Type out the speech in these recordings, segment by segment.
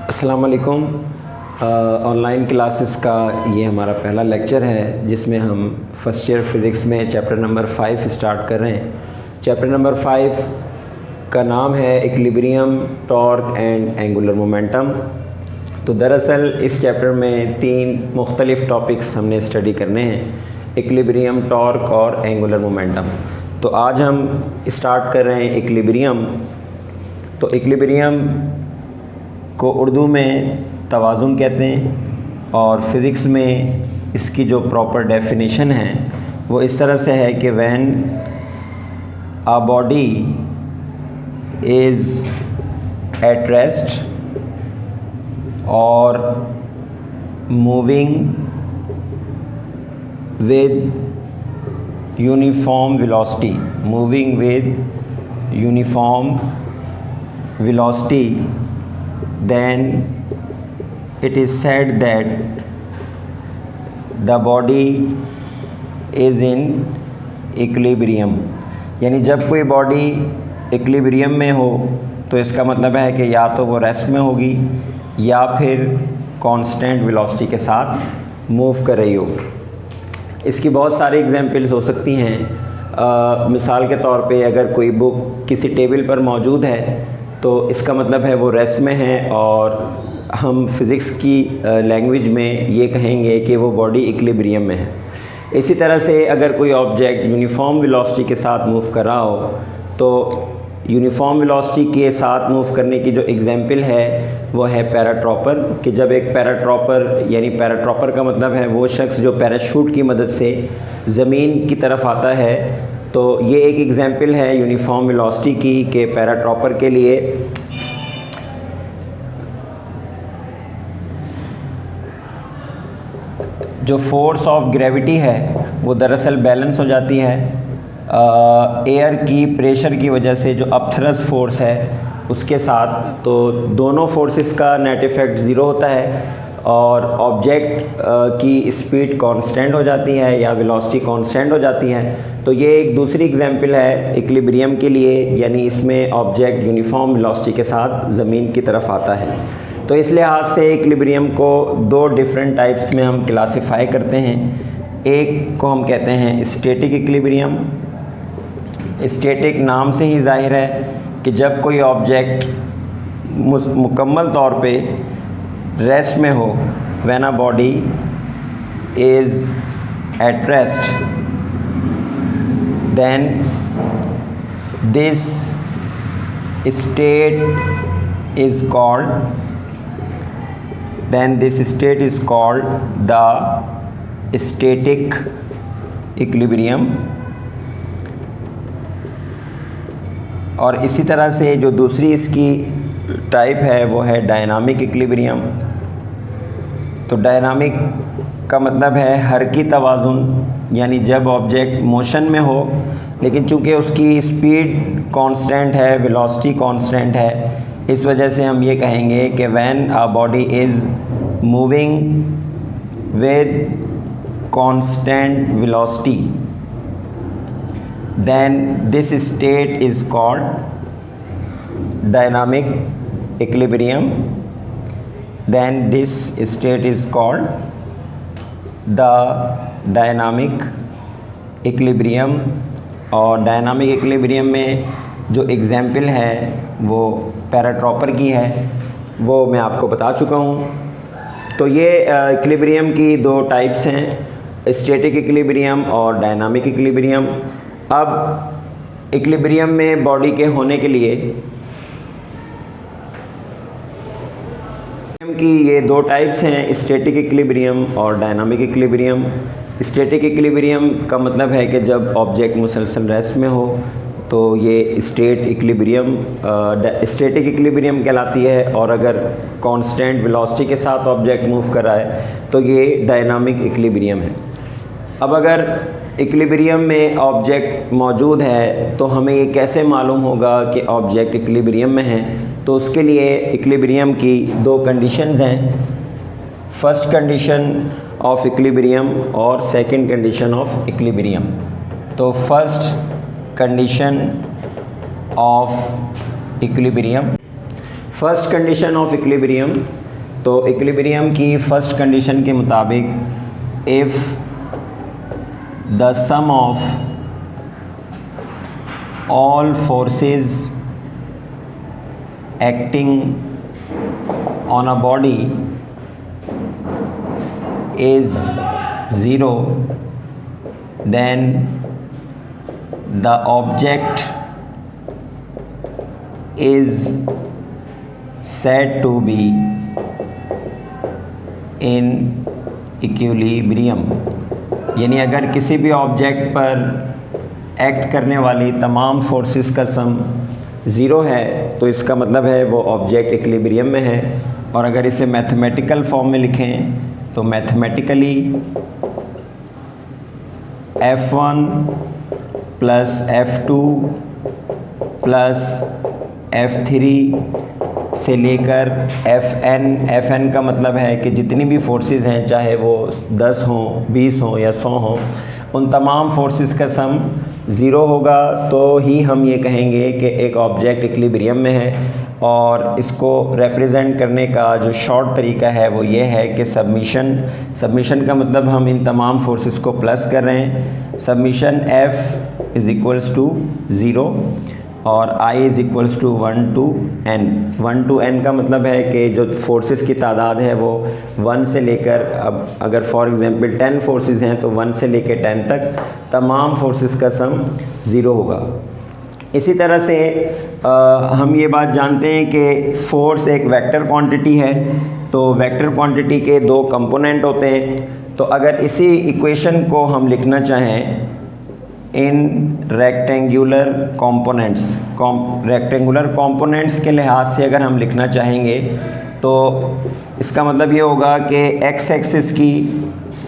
अस्सलाम वालेकुम। Online classes का ये हमारा पहला लेक्चर है जिसमें हम फ़र्स्ट ईयर फ़िज़िक्स में चैप्टर नंबर 5 स्टार्ट कर रहे हैं। चैप्टर नंबर 5 का नाम है equilibrium, torque and angular momentum. तो दरअसल इस चैप्टर में 3 मुख्तलिफ़ टॉपिक्स हमने स्टडी करने हैं, इक्विलिब्रियम, टॉर्क और एंगुलर मोमेंटम। तो आज हम स्टार्ट कर रहे हैं इक्विलिब्रियम। तो इक्विलिब्रियम को उर्दू में तवाज़ुन कहते हैं और फ़िज़िक्स में इसकी जो प्रॉपर डेफिनेशन है वो इस तरह से है कि when a body is at rest और moving with uniform velocity, then it is said that the body is in equilibrium। यानी जब कोई बॉडी इक्विलिब्रियम में हो तो इसका मतलब है कि या तो वो रेस्ट में होगी या फिर कांस्टेंट वेलोसिटी के साथ मूव कर रही हो। इसकी बहुत सारी एग्जांपल्स हो सकती हैं। मिसाल के तौर पे अगर कोई बुक किसी टेबल पर मौजूद है तो इसका मतलब है वो रेस्ट में है और हम फिज़िक्स की लैंग्वेज में ये कहेंगे कि वो बॉडी इक्विलिब्रियम में है। इसी तरह से अगर कोई ऑब्जेक्ट यूनिफॉर्म वेलोसिटी के साथ मूव कर रहा हो तो यूनिफॉर्म वेलोसिटी के साथ मूव करने की जो एग्जांपल है वो है पैराट्रॉपर, कि जब एक पैराट्रॉपर, यानी पैराट्रॉपर का मतलब है वो शख्स जो पैराशूट की मदद से ज़मीन की तरफ आता है, तो ये एक एग्जांपल है यूनिफॉर्म वेलोसिटी की कि पैराट्रॉपर के लिए जो फोर्स ऑफ ग्रेविटी है वो दरअसल बैलेंस हो जाती है एयर की प्रेशर की वजह से जो अपथरस फोर्स है उसके साथ। तो दोनों फोर्सेस का नेट इफ़ेक्ट ज़ीरो होता है और ऑब्जेक्ट की स्पीड कांस्टेंट हो जाती है या वेलोसिटी कांस्टेंट हो जाती है। तो ये एक दूसरी एग्जांपल है इक्विलिब्रियम के लिए, यानी इसमें ऑब्जेक्ट यूनिफॉर्म वेलोसिटी के साथ ज़मीन की तरफ आता है। तो इस लिहाज से इक्विलिब्रियम को 2 डिफरेंट टाइप्स में हम क्लासिफाई करते हैं। एक को हम कहते हैं स्टैटिक इक्विलिब्रियम। स्टैटिक नाम से ही जाहिर है कि जब कोई ऑब्जेक्ट मुकम्मल तौर पे रेस्ट में हो, when a body is at rest, then this state is called the static equilibrium। और इसी तरह से जो दूसरी इसकी टाइप है वो है डायनामिक इक्विलिब्रियम। तो डायनामिक का मतलब है हरकी तवाज़ुन, यानी जब ऑब्जेक्ट मोशन में हो लेकिन चूँकि उसकी स्पीड कांस्टेंट है, वेलोसिटी कांस्टेंट है, इस वजह से हम ये कहेंगे कि when a body is moving with constant velocity then this state is called dynamic equilibrium। then this state is called the dynamic equilibrium। और डायनामिक इक्विलिब्रियम में जो एग्जांपल है वो पैराट्रॉपर की है, वो मैं आपको बता चुका हूँ। तो ये इक्विलिब्रियम की 2 टाइप्स हैं, स्टैटिक इक्विलिब्रियम और डायनामिक इक्विलिब्रियम। अब इक्विलिब्रियम में बॉडी के होने के लिए की ये 2 टाइप्स हैं, स्टैटिक इक्विलिब्रियम और डायनामिक इक्विलिब्रियम। स्टैटिक इक्विलिब्रियम का मतलब है कि जब ऑब्जेक्ट मुसलसल रेस्ट में हो तो ये स्टैटिक इक्विलिब्रियम कहलाती है, और अगर कांस्टेंट वेलोसिटी के साथ ऑब्जेक्ट मूव कर रहा है तो ये डायनामिक इक्विलिब्रियम है। अब अगर इक्विलिब्रियम में ऑब्जेक्ट मौजूद है तो हमें ये कैसे मालूम होगा कि ऑब्जेक्ट इक्विलिब्रियम में है? तो उसके लिए इक्विलिब्रियम की 2 कंडीशंस हैं, फर्स्ट कंडीशन ऑफ इक्विलिब्रियम और सेकंड कंडीशन ऑफ इक्विलिब्रियम। तो first condition of equilibrium first condition of equilibrium, तो इक्विलिब्रियम की फर्स्ट कंडीशन के मुताबिक if the sum of all forces acting on a body is zero, then the object is said to be in equilibrium। यानी अगर किसी भी object पर act करने वाली तमाम फोर्सेस का सम ज़ीरो है तो इसका मतलब है वो ऑब्जेक्ट इक्विलिब्रियम में है। और अगर इसे मैथमेटिकल फॉर्म में लिखें तो mathematically F1 plus F2 plus F3 से लेकर Fn का मतलब है कि जितनी भी फोर्सेस हैं, चाहे वो 10 हों, 20 हों या 100 हों, उन तमाम फोर्सेस का सम ज़ीरो होगा तो ही हम ये कहेंगे कि एक ऑब्जेक्ट इक्विलिब्रियम में है। और इसको रिप्रेजेंट करने का जो शॉर्ट तरीका है वो ये है कि सबमिशन का मतलब हम इन तमाम फोर्सेस को प्लस कर रहे हैं। Summation F is equals to zero और I is equals to 1 to n। 1 to n का मतलब है कि जो फोर्सेस की तादाद है वो 1 से लेकर, अब अगर फॉर एग्ज़ाम्पल 10 फोर्सेस हैं तो 1 से लेकर 10 तक तमाम फोर्सेस का सम ज़ीरो होगा। इसी तरह से हम ये बात जानते हैं कि फोर्स एक वेक्टर क्वांटिटी है, तो वेक्टर क्वांटिटी के दो कंपोनेंट होते हैं। तो अगर इसी इक्वेशन को हम लिखना चाहें इन रेक्टेंगुलर कंपोनेंट्स के लिहाज से अगर हम लिखना चाहेंगे तो इसका मतलब ये होगा कि एक्स एक्सिस की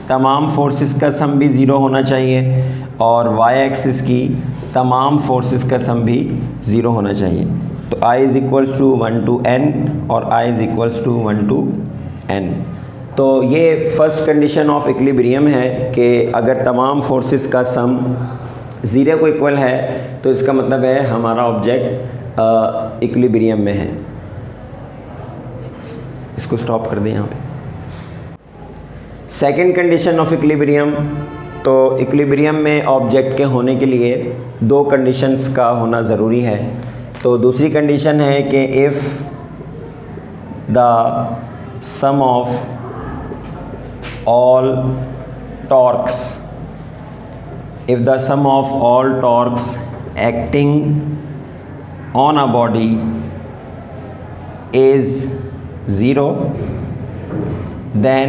तमाम फोर्सेस का सम भी ज़ीरो होना चाहिए और वाई एक्सिस की तमाम फोर्सेस का सम भी ज़ीरो होना चाहिए। तो I is equals to 1 to n और I is equals to 1 to n। तो ये फर्स्ट कंडीशन ऑफ इक्विलिब्रियम है कि अगर तमाम फोर्सेस का सम ज़ीरो को इक्वल है तो इसका मतलब है हमारा ऑब्जेक्ट इक्विलिब्रियम में है। इसको स्टॉप कर दें यहाँ पे। सेकंड कंडीशन ऑफ इक्विलिब्रियम, तो इक्विलिब्रियम में ऑब्जेक्ट के होने के लिए दो कंडीशंस का होना ज़रूरी है। तो दूसरी कंडीशन है कि if the sum of all torques acting on a body is zero, then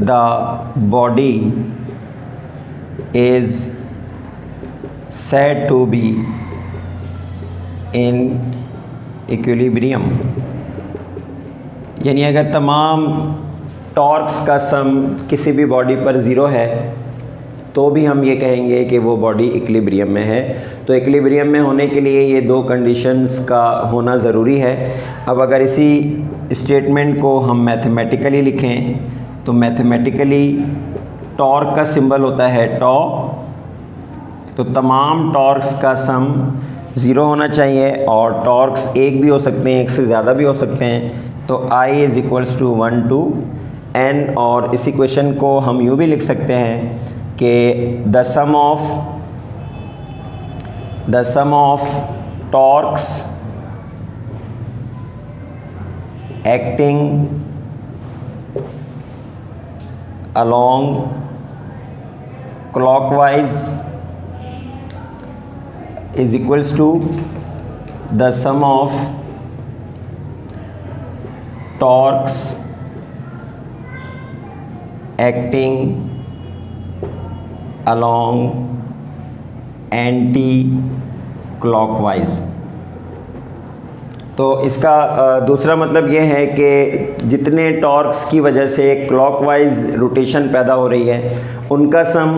the body is said to be in equilibrium। यानी अगर तमाम टॉर्क्स का सम किसी भी बॉडी पर ज़ीरो है तो भी हम ये कहेंगे कि वो बॉडी इक्विलिब्रियम में है। तो इक्विलिब्रियम में होने के लिए ये दो कंडीशंस का होना ज़रूरी है। अब अगर इसी स्टेटमेंट को हम मैथमेटिकली लिखें तो मैथमेटिकली टॉर्क का सिंबल होता है टॉ, तो तमाम टॉर्क्स का सम ज़ीरो होना चाहिए और टॉर्क्स एक भी हो सकते हैं, एक से ज़्यादा भी हो सकते हैं। तो I is equals to 1 to n और इस इक्वेशन को हम यूँ भी लिख सकते हैं कि the sum of torques acting along clockwise is equals to the sum of torques acting along anti clockwise। तो इसका दूसरा मतलब ये है कि जितने टॉर्क्स की वजह से क्लॉकवाइज रोटेशन पैदा हो रही है उनका सम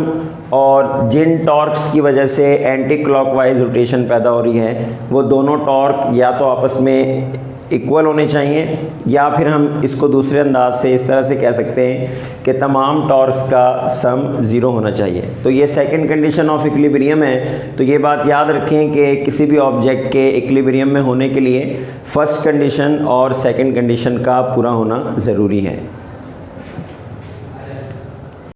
और जिन टॉर्क्स की वजह से एंटी क्लॉकवाइज रोटेशन पैदा हो रही है वो दोनों टॉर्क या तो आपस में इक्वल होने चाहिए, या फिर हम इसको दूसरे अंदाज से इस तरह से कह सकते हैं कि तमाम टॉर्क्स का सम ज़ीरो होना चाहिए। तो ये सेकंड कंडीशन ऑफ इक्विलिब्रियम है। तो ये बात याद रखें कि किसी भी ऑब्जेक्ट के इक्विलिब्रियम में होने के लिए फर्स्ट कंडीशन और सेकंड कंडीशन का पूरा होना ज़रूरी है।